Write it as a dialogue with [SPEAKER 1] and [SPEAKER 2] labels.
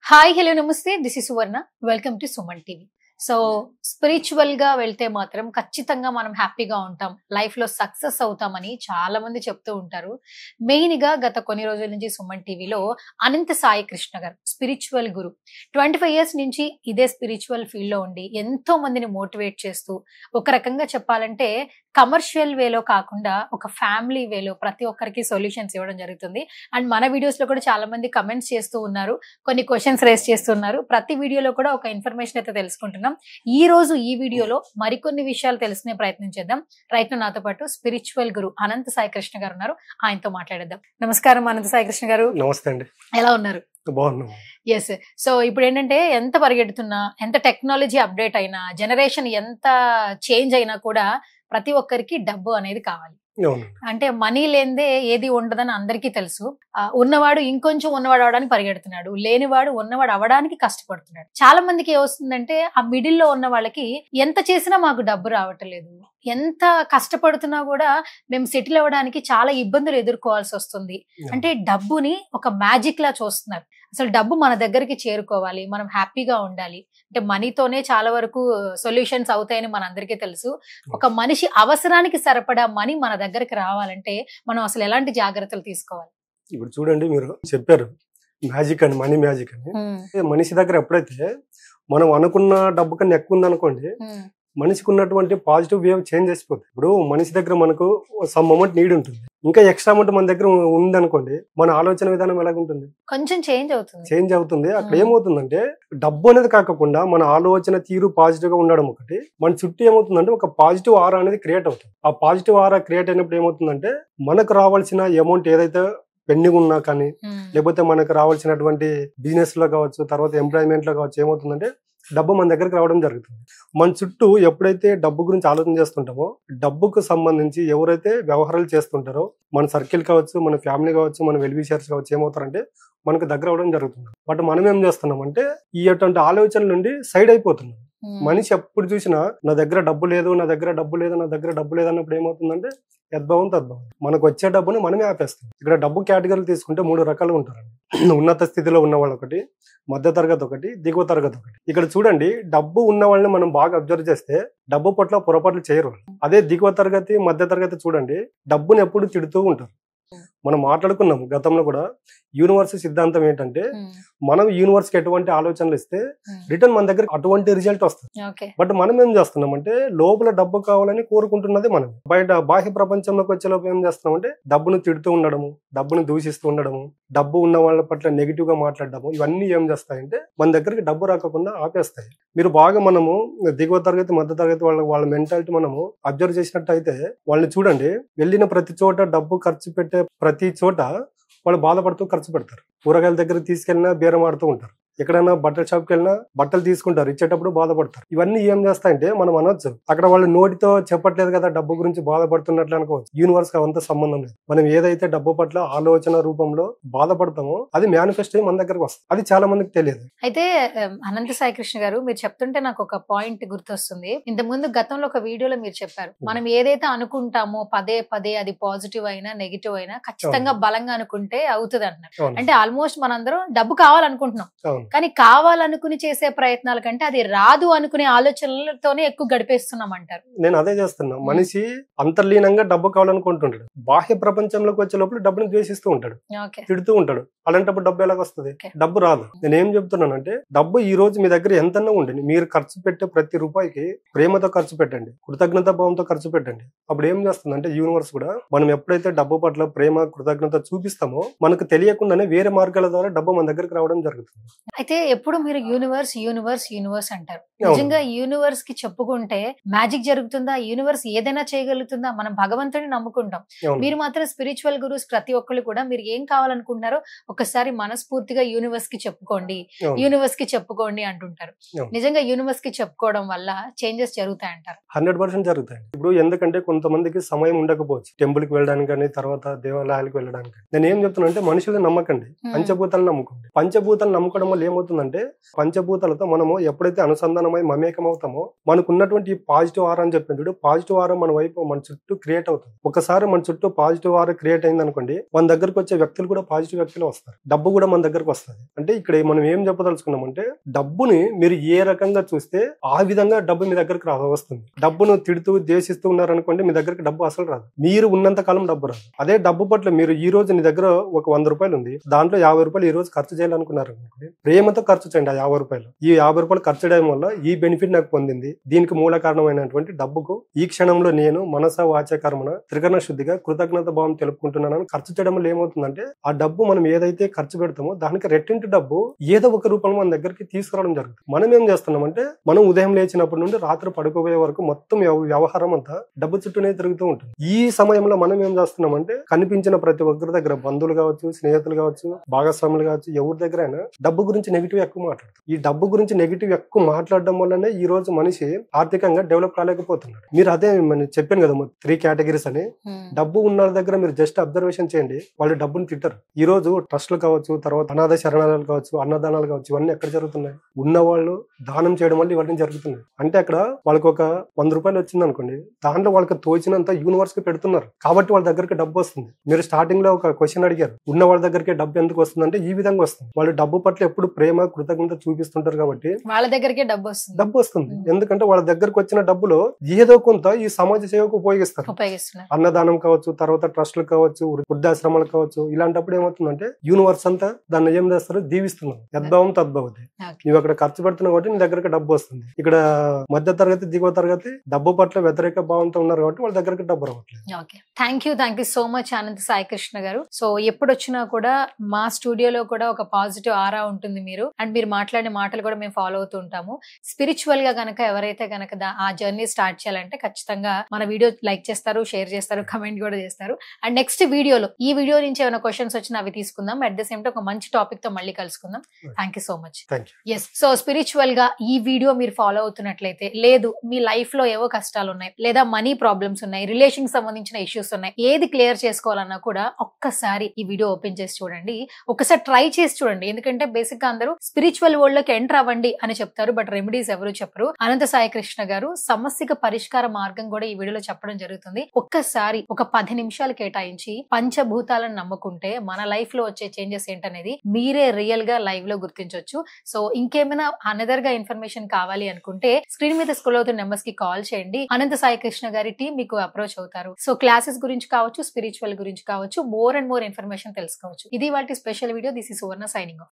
[SPEAKER 1] Hi hello నమస్తే this is Suvarna welcome to Suman TV. So spiritual గా వెళ్తే మాత్రం ఖచ్చితంగా మనం హ్యాపీగా ఉంటాం, లైఫ్ లో సక్సెస్ అవుతామని చాలా మంది చెప్తూ ఉంటారు. మెయిన్ గా గత కొన్ని రోజుల నుంచి సుమన్ టీవీలో అనంత సాయి కృష్ణ గారు స్పిరిచువల్ గురు 25 years నుంచి ఇదే స్పిరిచువల్ ఫీల్డ్ లో ఉండి ఎంతో మందిని మోటివేట్ చేస్తూ, ఒక రకంగా చెప్పాలంటే కమర్షియల్ వేలో కాకుండా ఒక ఫ్యామిలీ వేలో ప్రతి ఒక్కరికి సొల్యూషన్స్ ఇవ్వడం జరుగుతుంది. అండ్ మన వీడియోస్ లో కూడా చాలా మంది కమెంట్స్ చేస్తూ ఉన్నారు, కొన్ని క్వశ్చన్స్ రేస్ చేస్తున్నారు. ప్రతి వీడియోలో కూడా ఒక ఇన్ఫర్మేషన్ అయితే తెలుసుకుంటున్నాం. ఈ రోజు ఈ వీడియోలో మరికొన్ని విషయాలు తెలుసుకునే ప్రయత్నం చేద్దాం. రైట్ నాతో పాటు స్పిరిచువల్ గురు అనంత సాయి కృష్ణ గారు ఉన్నారు, ఆయనతో మాట్లాడేద్దాం. నమస్కారం అనంత సాయి కృష్ణ గారు.
[SPEAKER 2] నమస్తే అండి.
[SPEAKER 1] ఎలా ఉన్నారు?
[SPEAKER 2] బాగున్నాం.
[SPEAKER 1] ఎస్. సో ఇప్పుడు ఏంటంటే ఎంత పరిగెడుతున్నా, ఎంత టెక్నాలజీ అప్డేట్ అయినా, జనరేషన్ ఎంత చేంజ్ అయినా కూడా ప్రతి ఒక్కరికి డబ్బు అనేది కావాలి. అంటే మనీ లేనిదే ఏది ఉండదని అందరికీ తెలుసు. ఉన్నవాడు ఇంకొంచెం ఉన్నవాడు అవడానికి పరిగెడుతున్నాడు, లేనివాడు ఉన్నవాడు అవడానికి కష్టపడుతున్నాడు. చాలా మందికి ఏమొస్తుందంటే ఆ మిడిల్ లో ఉన్న వాళ్ళకి ఎంత చేసినా మాకు డబ్బు రావట్లేదు, ఎంత కష్టపడుతున్నా కూడా మేము సెటిల్ అవ్వడానికి చాలా ఇబ్బందులు ఎదుర్కోవాల్సి వస్తుంది. అంటే డబ్బుని ఒక మ్యాజిక్ లా చూస్తున్నారు. అసలు డబ్బు మన దగ్గరికి చేరుకోవాలి, మనం హ్యాపీగా ఉండాలి అంటే మనీతోనే చాలా వరకు సొల్యూషన్స్ అవుతాయని మనందరికీ తెలుసు. ఒక మనిషి అవసరానికి సరిపడా మనీ మన దగ్గరికి రావాలంటే మనం అసలు ఎలాంటి జాగ్రత్తలు తీసుకోవాలి?
[SPEAKER 2] ఇప్పుడు చూడండి, మీరు చెప్పారు మ్యాజిక్ అని, మనీ మ్యాజిక్ అని. మనిషి దగ్గర ఎప్పుడైతే మనం అనుకున్న డబ్బు కన్నా ఎక్కువ ఉందనుకోండి, మనిషికి ఉన్నటువంటి పాజిటివ్ వేవ్ చేంజ్ చేసిపోతుంది. ఇప్పుడు మనిషి దగ్గర మనకు సమ్ అమౌంట్ నీడ్ ఉంటుంది, ఇంకా ఎక్స్ట్రా అమౌంట్ మన దగ్గర ఉంది అనుకోండి, మన ఆలోచన విధానం ఎలాగుంటుంది?
[SPEAKER 1] కొంచెం చేంజ్ అవుతుంది.
[SPEAKER 2] అక్కడ ఏమవుతుందంటే డబ్బు అనేది కాకుండా మన ఆలోచన తీరు పాజిటివ్ గా ఉండడం ఒకటి, మన చుట్టూ ఏమవుతుందంటే ఒక పాజిటివ్ ఆరా అనేది క్రియేట్ అవుతుంది. ఆ పాజిటివ్ ఆరా క్రియేట్ అయినప్పుడు ఏమవుతుందంటే మనకు రావాల్సిన అమౌంట్ ఏదైతే పెండింగ్ ఉన్నా కానీ, లేకపోతే మనకు రావాల్సినటువంటి బిజినెస్ లో కావచ్చు, తర్వాత ఎంప్లాయ్మెంట్ లో కావచ్చు, ఏమవుతుందంటే డబ్బు మన దగ్గరికి రావడం జరుగుతుంది. మన చుట్టూ ఎప్పుడైతే డబ్బు గురించి ఆలోచన చేస్తుంటామో, డబ్బుకు సంబంధించి ఎవరైతే వ్యవహారాలు చేస్తుంటారో, మన సర్కిల్ కావచ్చు, మన ఫ్యామిలీ కావచ్చు, మన వెల్ విషర్స్ కావచ్చు, ఏమవుతారంటే మనకు దగ్గర అవడం జరుగుతుంది. బట్ మనం ఏం చేస్తున్నాం అంటే ఈ అటువంటి ఆలోచనల నుండి సైడ్ అయిపోతున్నాం. మనిషి ఎప్పుడు చూసినా నా దగ్గర డబ్బు లేదు, నా దగ్గర డబ్బు లేదు, నా దగ్గర డబ్బు లేదు అన్నప్పుడు ఏమవుతుందంటే యద్భావం తద్భావం, మనకు వచ్చే డబ్బుని మనమే ఆపేస్తాం. ఇక్కడ డబ్బు కేటగిరీలు తీసుకుంటే 3 రకాలుగా ఉంటారండి. ఉన్నత స్థితిలో ఉన్న వాళ్ళు ఒకటి, మధ్య తరగతి ఒకటి, దిగువ తరగతి ఒకటి. ఇక్కడ చూడండి, డబ్బు ఉన్న వాళ్ళని మనం బాగా అబ్జర్వ్ చేస్తే డబ్బు పట్ల పొరపాట్లు చేయరు. అదే దిగువ తరగతి, మధ్య తరగతి చూడండి, డబ్బుని ఎప్పుడు తిడుతూ ఉంటారు. మనం మాట్లాడుకున్నాం గతంలో కూడా, యూనివర్స్ సిద్ధాంతం ఏంటంటే మనం యూనివర్స్ కి ఎటువంటి ఆలోచనలు ఇస్తే రిటర్న్ మన దగ్గర అటువంటి రిజల్ట్ వస్తుంది. బట్ మనం ఏం చేస్తున్నామంటే లోపల డబ్బు కావాలని కోరుకుంటున్నది మనం. బయట బాహ్య ప్రపంచంలోకి వచ్చే లోపు ఏం చేస్తున్నామంటే డబ్బును తిడుతూ ఉండడము, డబ్బును దూషిస్తూ ఉండడము, డబ్బు ఉన్న వాళ్ళ పట్ల నెగిటివ్ గా మాట్లాడడము, ఇవన్నీ ఏం చేస్తాయంటే మన దగ్గరికి డబ్బు రాకుండా ఆపేస్తాయి. మీరు బాగా మనము దిగువ తరగతి, మధ్య తరగతి వాళ్ళ మెంటాలిటీ మనము అబ్జర్వ్ చేసినట్టు అయితే, వాళ్ళని చూడండి, వెళ్ళిన ప్రతి చోట డబ్బు ఖర్చు పెట్టే ప్రతి చోట వాళ్ళు బాధపడుతూ ఖర్చు పెడతారు. కూరగాయల దగ్గర తీసుకెళ్ళినా బేరం ఆడుతూ ఉంటారు, ఎక్కడైనా బట్టల షాప్కి వెళ్ళినా బట్టలు తీసుకుంటారు, ఇచ్చేటప్పుడు బాధపడతారు. ఇవన్నీ ఏం చేస్తాయంటే మనం అనొచ్చు, అక్కడ వాళ్ళు నోటితో చెప్పట్లేదు కదా డబ్బు గురించి బాధపడుతున్నట్లు అనుకోవచ్చు. యూనివర్స్ కి అవంతా సంబంధం లేదు. మనం ఏదైతే డబ్బు పట్ల ఆలోచన రూపంలో బాధపడతామో అది మేనిఫెస్ట్ అయ్యి మన దగ్గరకు వస్తుంది. అది చాలా మందికి తెలియదు.
[SPEAKER 1] అయితే అనంత సాయి కృష్ణ గారు, మీరు చెప్తుంటే నాకు ఒక పాయింట్ గుర్తొస్తుంది. ఇంతకుముందు గతంలో ఒక వీడియోలో మీరు చెప్పారు, మనం ఏదైతే అనుకుంటామో పదే పదే అది పాజిటివ్ అయినా నెగిటివ్ అయినా ఖచ్చితంగా బలంగా అనుకుంటే అవుతుంది అంటున్నారు. అంటే ఆల్మోస్ట్ మనందరం డబ్బు కావాలనుకుంటున్నాం, కానీ కావాలనుకుని చేసే ప్రయత్నాల కంటే అది రాదు అనుకునే ఆలోచనలతోనే ఎక్కువ గడిపేస్తున్నాం అంటారు.
[SPEAKER 2] నేను అదే చేస్తున్నా. మనిషి అంతర్లీనంగా డబ్బు కావాలనుకుంటుంటాడు, బాహ్య ప్రపంచంలోకి వచ్చే లోపల డబ్బుని ద్వేషిస్తూ ఉంటాడు, తిడుతూ ఉంటాడు. అలాంటప్పుడు డబ్బు ఎలాగొస్తుంది? డబ్బు రాదు. నేను ఏం చెప్తున్నానంటే డబ్బు ఈ రోజు మీ దగ్గర ఎంతన్నా ఉండండి, మీరు ఖర్చు పెట్టే ప్రతి రూపాయికి ప్రేమతో ఖర్చు పెట్టండి, కృతజ్ఞత భావంతో ఖర్చు పెట్టండి. అప్పుడు ఏం చేస్తుందంటే యూనివర్స్ కూడా మనం ఎప్పుడైతే డబ్బు పట్ల ప్రేమ కృతజ్ఞత చూపిస్తామో మనకు తెలియకుండానే వేరే మార్గాల ద్వారా డబ్బు మన దగ్గరికి రావడం జరుగుతుంది.
[SPEAKER 1] అయితే ఎప్పుడు మీరు యూనివర్స్ యూనివర్స్ యూనివర్స్ అంటారు. నిజంగా యూనివర్స్ కి చెప్పుకుంటే మ్యాజిక్ జరుగుతుందా? యూనివర్స్ ఏదైనా చేయగలుగుతుందా? మనం భగవంతుడిని నమ్ముకుంటాం. మీరు మాత్రం స్పిరిచువల్ గురుస్ ప్రతి ఒక్కళ్ళు కూడా మీరు ఏం కావాలనుకుంటున్నారో ఒకసారి మనస్ఫూర్తిగా యూనివర్స్ కి చెప్పుకోండి అంటుంటారు. నిజంగా యూనివర్స్ కి చెప్పుకోవడం వల్ల చేంజెస్ జరుగుతాయి అంటారు?
[SPEAKER 2] 100% జరుగుతాయి. ఇప్పుడు ఎందుకంటే కొంతమందికి సమయం ఉండకపోవచ్చు టెంపుల్ కి వెళ్ళడానికి కానీ, తర్వాత దేవాలయాలకు వెళ్ళడానికి. నేను ఏం చెప్తున్నా అంటే మనుషులు నమ్మకండి, పంచభూతాలను నమ్ముకోండి. పంచభూతాలు నమ్ముకోవడం వల్ల ఏమవుతుందంటే పంచభూతాలతో మనము ఎప్పుడైతే అనుసంధానమై మమేకం అవుతామో మనకున్నటువంటి పాజిటివ్ ఆరా అని చెప్పింది పాజిటివ్ ఆరా మన వైపు మన చుట్టూ క్రియేట్ అవుతుంది. ఒకసారి మన చుట్టూ పాజిటివ్ ఆరా క్రియేట్ అయింది అనుకోండి, మన దగ్గరకు వచ్చే వ్యక్తులు కూడా పాజిటివ్ వ్యక్తులు వస్తారు. డబ్బు కూడా మన దగ్గరకు వస్తుంది. అంటే ఇక్కడ మనం ఏం చెప్పదలుచుకున్నామంటే డబ్బుని మీరు ఏ రకంగా చూస్తే ఆ విధంగా డబ్బు మీ దగ్గరకు వస్తుంది. డబ్బును తిడుతూ దేశిస్తూ ఉన్నారనుకోండి, మీ దగ్గరకు డబ్బు అసలు రాదు. మీరు ఉన్నంత కాలం డబ్బు రాదు. అదే డబ్బు పట్ల మీరు ఈ రోజు నీ దగ్గర ఒక 100 రూపాయలు ఉంది, దాంట్లో 50 రూపాయలు ఈ రోజు ఖర్చు చేయాలనుకున్నారు అనుకోండి, ప్రేమతో ఖర్చు చేయండి ఆ 50 రూపాయలు. ఈ 50 రూపాయలు ఖర్చు చేయడం వల్ల ఈ బెనిఫిట్ నాకు పొందింది, దీనికి మూల కారణమైనటువంటి డబ్బుకు ఈ క్షణంలో నేను మనస వాచ కర్మన త్రికరణ శుద్ధిగా కృతజ్ఞత భావం తెలుపుకుంటున్నానని ఖర్చు చేయడం వల్ల ఏమవుతుందంటే ఆ డబ్బు మనం ఏదైతే ఖర్చు పెడతామో దానికి రెట్టింటి డబ్బు ఏదో ఒక రూపంలో మన దగ్గరికి తీసుకురావడం జరుగుతుంది. మనం ఏం చేస్తున్నామంటే మనం ఉదయం లేచినప్పటి నుండి రాత్రి పడుకోబోయే వరకు మొత్తం వ్యవహారం అంతా డబ్బు చుట్టూనే తిరుగుతూ ఉంటుంది. ఈ సమయంలో మనం ఏం చేస్తున్నామంటే కనిపించిన ప్రతి ఒక్కరి దగ్గర బంధువులు కావచ్చు, స్నేహితులు కావచ్చు, భాగస్వాములు కావచ్చు, ఎవరి దగ్గర అయినా డబ్బు గురించి నెగిటివ్ ఎక్కువ మాట్లాడతారు. ఈ డబ్బు గురించి నెగిటివ్ ఎక్కువ మాట్లాడడం వల్లనే ఈ రోజు మనిషి ఆర్థికంగా డెవలప్ కాలేకపోతున్నాడు. మీరు అదే చెప్పాను కదా 3 కేటగిరీస్ అని. డబ్బు ఉన్న దగ్గర మీరు జస్ట్ అబ్జర్వేషన్ చేయండి, వాళ్ళు డబ్బుని తిట్టరు. ఈ రోజు ట్రస్టులు కావచ్చు, తర్వాత అనాథ శరణాలయాలు కావచ్చు, అన్నదానాలు కావచ్చు, ఇవన్నీ ఎక్కడ జరుగుతున్నాయి? ఉన్నవాళ్ళు దానం చేయడం వల్ల ఇవన్నీ జరుగుతున్నాయి. అంటే అక్కడ వాళ్ళకి ఒక 100 రూపాయలు వచ్చింది అనుకోండి, దాంట్లో వాళ్ళకి తోచినంత యూనివర్స్ కి పెడుతున్నారు కాబట్టి వాళ్ళ దగ్గరికి డబ్బు వస్తుంది. మీరు స్టార్టింగ్ లో ఒక క్వశ్చన్ అడిగారు, ఉన్న వాళ్ళ దగ్గరికి డబ్బు ఎందుకు వస్తుంది అంటే ఈ విధంగా వస్తుంది. వాళ్ళు డబ్బు పట్ల ఎప్పుడు ప్రేమ కృతజ్ఞత చూపిస్తుంటారు కాబట్టి
[SPEAKER 1] వాళ్ళ దగ్గరికే డబ్బు వస్తుంది.
[SPEAKER 2] ఎందుకంటే వాళ్ళ దగ్గరకు వచ్చిన డబ్బులో ఏదో కొంత ఈ సమాజ సేవకు ఉపయోగిస్తారు. అన్నదానం కావచ్చు, తర్వాత ట్రస్టులు కావచ్చు, వృద్ధాశ్రమాలు కావచ్చు. ఇలాంటప్పుడు ఏమవుతుందంటే యూనివర్స్ అంతా దాన్ని ఏం చేస్తారు, దీవిస్తున్నారు. యద్భావం తద్భవతి. నువ్వు అక్కడ ఖర్చు పెడుతున్నావు కాబట్టి నీ దగ్గరకు డబ్బు వస్తుంది. ఇక్కడ మధ్య తరగతి, దిగువ తరగతి డబ్బు పట్ల వ్యతిరేక భావంతో ఉన్నారు కాబట్టి వాళ్ళ దగ్గరకు డబ్బు రావట్లేదు.
[SPEAKER 1] థ్యాంక్ యూ సో మచ్ అనంత సాయి కృష్ణ గారు. సో ఎప్పుడు వచ్చినా కూడా మా స్టూడియోలో కూడా ఒక పాజిటివ్ ఆరా ఉంటుంది మీరు, అండ్ మీరు మాట్లాడే మాటలు కూడా మేము ఫాలో అవుతూ ఉంటాము. స్పిరిచువల్ గా గనక ఎవరైతే గనక ఆ జర్నీ స్టార్ట్ చేయాలంటే ఖచ్చితంగా మన వీడియో లైక్ చేస్తారు, షేర్ చేస్తారు, కమెంట్ కూడా చేస్తారు. అండ్ నెక్స్ట్ వీడియోలో ఈ వీడియో నుంచి ఏమైనా క్వశ్చన్స్ వచ్చినా అవి తీసుకుందాం. అట్ ద సేమ్ టైం ఒక మంచి టాపిక్ తో మళ్ళీ కలుసుకుందాం. Thank you so much. Yes, so spiritual గా ఈ వీడియో మీరు ఫాలో అవుతున్నట్లయితే, లేదు మీ లైఫ్ లో ఏవో కష్టాలు ఉన్నాయి, లేదా మనీ ప్రాబ్లమ్స్ ఉన్నాయి, రిలేషన్ సంబంధించిన ఇష్యూస్ ఉన్నాయి, ఏది క్లియర్ చేసుకోవాలన్నా కూడా ఒక్కసారి ఈ వీడియో ఓపెన్ చేసి చూడండి, ఒకసారి ట్రై చేసి చూడండి. ఎందుకంటే బేసిక్ గా అందరూ స్పిరిచువల్ వరల్డ్ లోకి ఎంటర్ అవ్వండి అని చెప్తారు, బట్ రెమెడీస్ ఎవరు చెప్పరు. అనంత సాయి కృష్ణ గారు సమస్యకు పరిష్కార మార్గం కూడా ఈ వీడియోలో చెప్పడం జరుగుతుంది. ఒక్కసారి ఒక 10 నిమిషాలు కేటాయించి పంచభూతాలను నమ్ముకుంటే మన లైఫ్ లో వచ్చే చేంజెస్ ఏంటనేది మీరే రియల్ గా లైవ్ లో గుర్తించవచ్చు. సో ఇంకేమైనా అనదర్ గా ఇన్ఫర్మేషన్ కావాలి అనుకుంటే స్క్రీన్ మీద స్క్రోల్ అవుతున్న నెంబర్స్ కి కాల్ చేయండి. అనంత సాయి కృష్ణ గారి టీం మీకు అప్రోచ్ అవుతారు. సో క్లాసెస్ గురించి కావచ్చు, స్పిరిచువల్ గురించి కావచ్చు, మోర్ అండ్ మోర్ ఇన్ఫర్మేషన్ తెలుసుకోవచ్చు. ఇది వాటి special video. This is Suvarna signing off.